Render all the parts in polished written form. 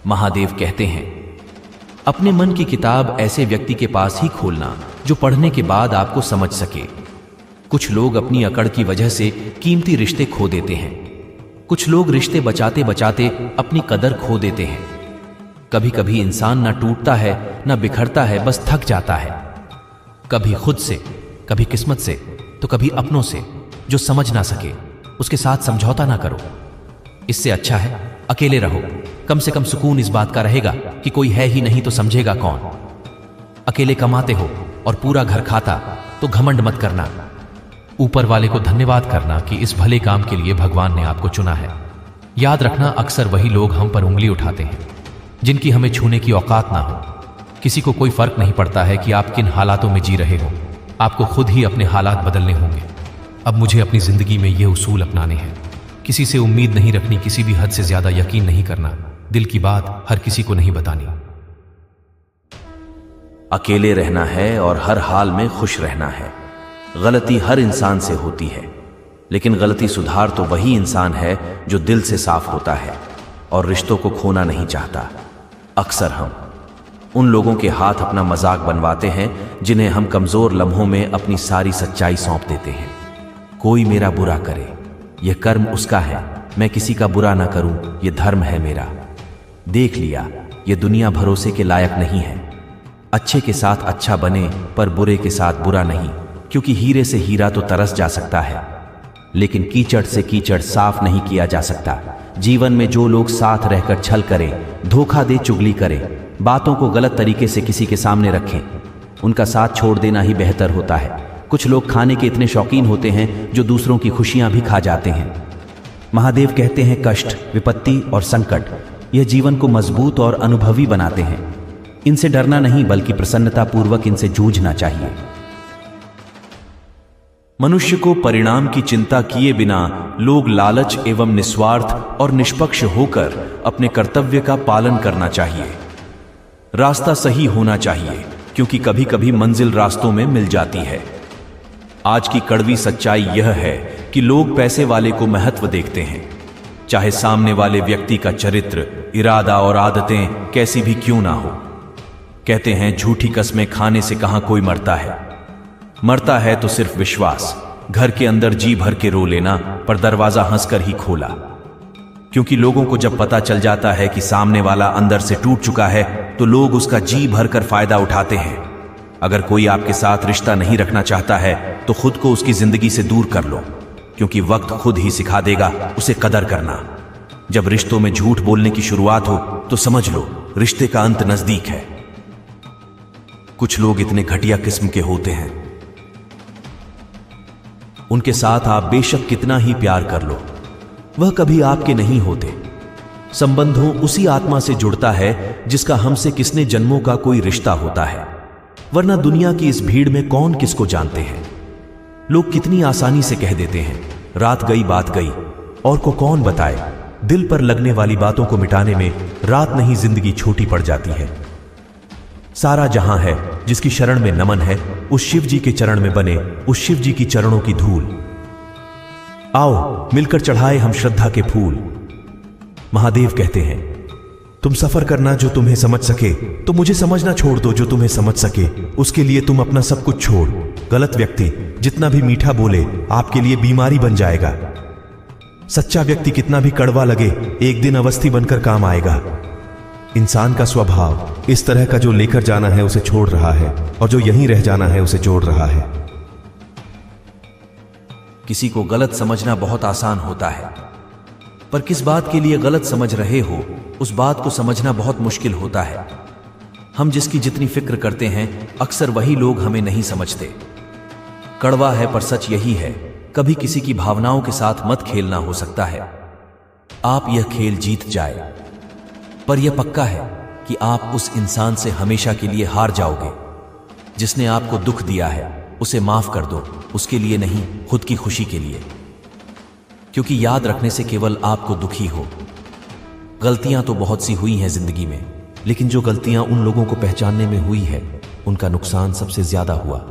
महादेव कहते हैं, अपने मन की किताब ऐसे व्यक्ति के पास ही खोलना जो पढ़ने के बाद आपको समझ सके। कुछ लोग अपनी अकड़ की वजह से कीमती रिश्ते खो देते हैं। कुछ लोग रिश्ते बचाते बचाते अपनी कदर खो देते हैं। कभी कभी इंसान ना टूटता है ना बिखरता है, बस थक जाता है। कभी खुद से, कभी किस्मत से, तो कभी अपनों से। जो समझ ना सके उसके साथ समझौता ना करो। इससे अच्छा है अकेले रहो। कम से कम सुकून इस बात का रहेगा कि कोई है ही नहीं तो समझेगा कौन। अकेले कमाते हो और पूरा घर खाता तो घमंड मत करना। ऊपर वाले को धन्यवाद करना कि इस भले काम के लिए भगवान ने आपको चुना है। याद रखना, अक्सर वही लोग हम पर उंगली उठाते हैं जिनकी हमें छूने की औकात ना हो। किसी को कोई फर्क नहीं पड़ता है कि आप किन हालातों में जी रहे हो। आपको खुद ही अपने हालात बदलने होंगे। अब मुझे अपनी जिंदगी में ये उसूल अपनाने हैं। किसी से उम्मीद नहीं रखनी, किसी भी हद से ज्यादा यकीन नहीं करना, दिल की बात हर किसी को नहीं बतानी। अकेले रहना है और हर हाल में खुश रहना है। गलती हर इंसान से होती है, लेकिन गलती सुधार तो वही इंसान है जो दिल से साफ होता है और रिश्तों को खोना नहीं चाहता। अक्सर हम उन लोगों के हाथ अपना मजाक बनवाते हैं जिन्हें हम कमजोर लम्हों में अपनी सारी सच्चाई सौंप देते हैं। कोई मेरा बुरा करे, यह कर्म उसका है, मैं किसी का बुरा ना करूं, यह धर्म है मेरा। देख लिया, यह दुनिया भरोसे के लायक नहीं है। अच्छे के साथ अच्छा बने पर बुरे के साथ बुरा नहीं, क्योंकि हीरे से हीरा तो तरस जा सकता है, लेकिन कीचड़ से कीचड़ साफ नहीं किया जा सकता। जीवन में जो लोग साथ रहकर छल करें, धोखा दे, चुगली करें, बातों को गलत तरीके से किसी के सामने रखें, उनका साथ छोड़ देना ही बेहतर होता है। कुछ लोग खाने के इतने शौकीन होते हैं जो दूसरों की खुशियां भी खा जाते हैं। महादेव कहते हैं, कष्ट, विपत्ति और संकट यह जीवन को मजबूत और अनुभवी बनाते हैं। इनसे डरना नहीं बल्कि प्रसन्नतापूर्वक इनसे जूझना चाहिए। मनुष्य को परिणाम की चिंता किए बिना लोग लालच एवं निस्वार्थ और निष्पक्ष होकर अपने कर्तव्य का पालन करना चाहिए। रास्ता सही होना चाहिए, क्योंकि कभी कभी मंजिल रास्तों में मिल जाती है। आज की कड़वी सच्चाई यह है कि लोग पैसे वाले को महत्व देखते हैं, चाहे सामने वाले व्यक्ति का चरित्र, इरादा और आदतें कैसी भी क्यों ना हो। कहते हैं, झूठी कस्में खाने से कहां कोई मरता है। मरता है तो सिर्फ विश्वास। घर के अंदर जी भर के रो लेना, पर दरवाजा हंसकर ही खोला। क्योंकि लोगों को जब पता चल जाता है कि सामने वाला अंदर से टूट चुका है, तो लोग उसका जी भर कर फायदा उठाते हैं। अगर कोई आपके साथ रिश्ता नहीं रखना चाहता है तो खुद को उसकी जिंदगी से दूर कर लो, क्योंकि वक्त खुद ही सिखा देगा उसे कदर करना। जब रिश्तों में झूठ बोलने की शुरुआत हो तो समझ लो रिश्ते का अंत नजदीक है। कुछ लोग इतने घटिया किस्म के होते हैं, उनके साथ आप बेशक कितना ही प्यार कर लो, वह कभी आपके नहीं होते। संबंधों उसी आत्मा से जुड़ता है जिसका हमसे किसने जन्मों का कोई रिश्ता होता है, वरना दुनिया की इस भीड़ में कौन किसको जानते हैं। लोग कितनी आसानी से कह देते हैं, रात गई बात गई, और को कौन बताए। दिल पर लगने वाली बातों को मिटाने में रात नहीं जिंदगी छोटी पड़ जाती है। सारा जहां है जिसकी शरण में नमन है, उस शिव जी के चरण में बने उस शिव जी की चरणों की धूल। आओ मिलकर चढ़ाए हम श्रद्धा के फूल। महादेव कहते हैं, तुम सफर करना जो तुम्हें समझ सके, तो मुझे समझना छोड़ दो जो तुम्हें समझ सके। उसके लिए तुम अपना सब कुछ छोड़। गलत व्यक्ति जितना भी मीठा बोले आपके लिए बीमारी बन जाएगा। सच्चा व्यक्ति कितना भी कड़वा लगे, एक दिन अवस्थी बनकर काम आएगा। इंसान का स्वभाव इस तरह का, जो लेकर जाना है उसे छोड़ रहा है और जो यहीं रह जाना है उसे जोड़ रहा है। किसी को गलत समझना बहुत आसान होता है, पर किस बात के लिए गलत समझ रहे हो उस बात को समझना बहुत मुश्किल होता है। हम जिसकी जितनी फिक्र करते हैं अक्सर वही लोग हमें नहीं समझते। कड़वा है पर सच यही है, कभी किसी की भावनाओं के साथ मत खेलना। हो सकता है आप यह खेल जीत जाए, पर यह पक्का है कि आप उस इंसान से हमेशा के लिए हार जाओगे। जिसने आपको दुख दिया है उसे माफ कर दो, उसके लिए नहीं, खुद की खुशी के लिए। क्योंकि याद रखने से केवल आपको दुखी हो। गलतियां तो बहुत सी हुई हैं जिंदगी में, लेकिन जो गलतियां उन लोगों को पहचानने में हुई है उनका नुकसान सबसे ज्यादा हुआ।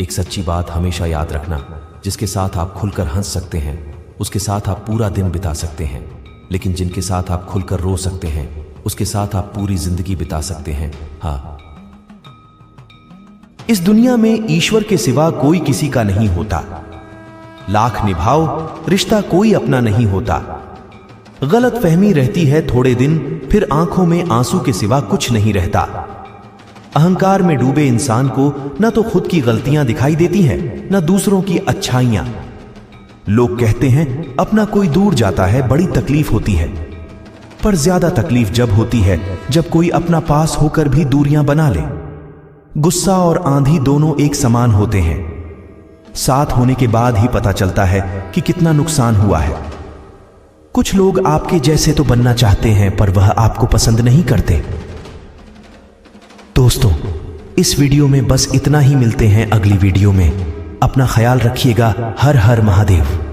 एक सच्ची बात हमेशा याद रखना, जिसके साथ आप खुलकर हंस सकते हैं उसके साथ आप पूरा दिन बिता सकते हैं, लेकिन जिनके साथ आप खुलकर रो सकते हैं उसके साथ आप पूरी जिंदगी बिता सकते हैं। हाँ, इस दुनिया में ईश्वर के सिवा कोई किसी का नहीं होता। लाख निभाओ, रिश्ता कोई अपना नहीं होता। गलत फहमी रहती है थोड़े दिन, फिर आंखों में आंसू के सिवा कुछ नहीं रहता। अहंकार में डूबे इंसान को न तो खुद की गलतियां दिखाई देती हैं, न दूसरों की अच्छाइयां। लोग कहते हैं अपना कोई दूर जाता है बड़ी तकलीफ होती है, पर ज्यादा तकलीफ जब होती है जब कोई अपना पास होकर भी दूरियां बना ले। गुस्सा और आंधी दोनों एक समान होते हैं। साथ होने के बाद ही पता चलता है कि कितना नुकसान हुआ है। कुछ लोग आपके जैसे तो बनना चाहते हैं, पर वह आपको पसंद नहीं करते। दोस्तों, इस वीडियो में बस इतना ही। मिलते हैं अगली वीडियो में। अपना ख्याल रखिएगा। हर हर महादेव।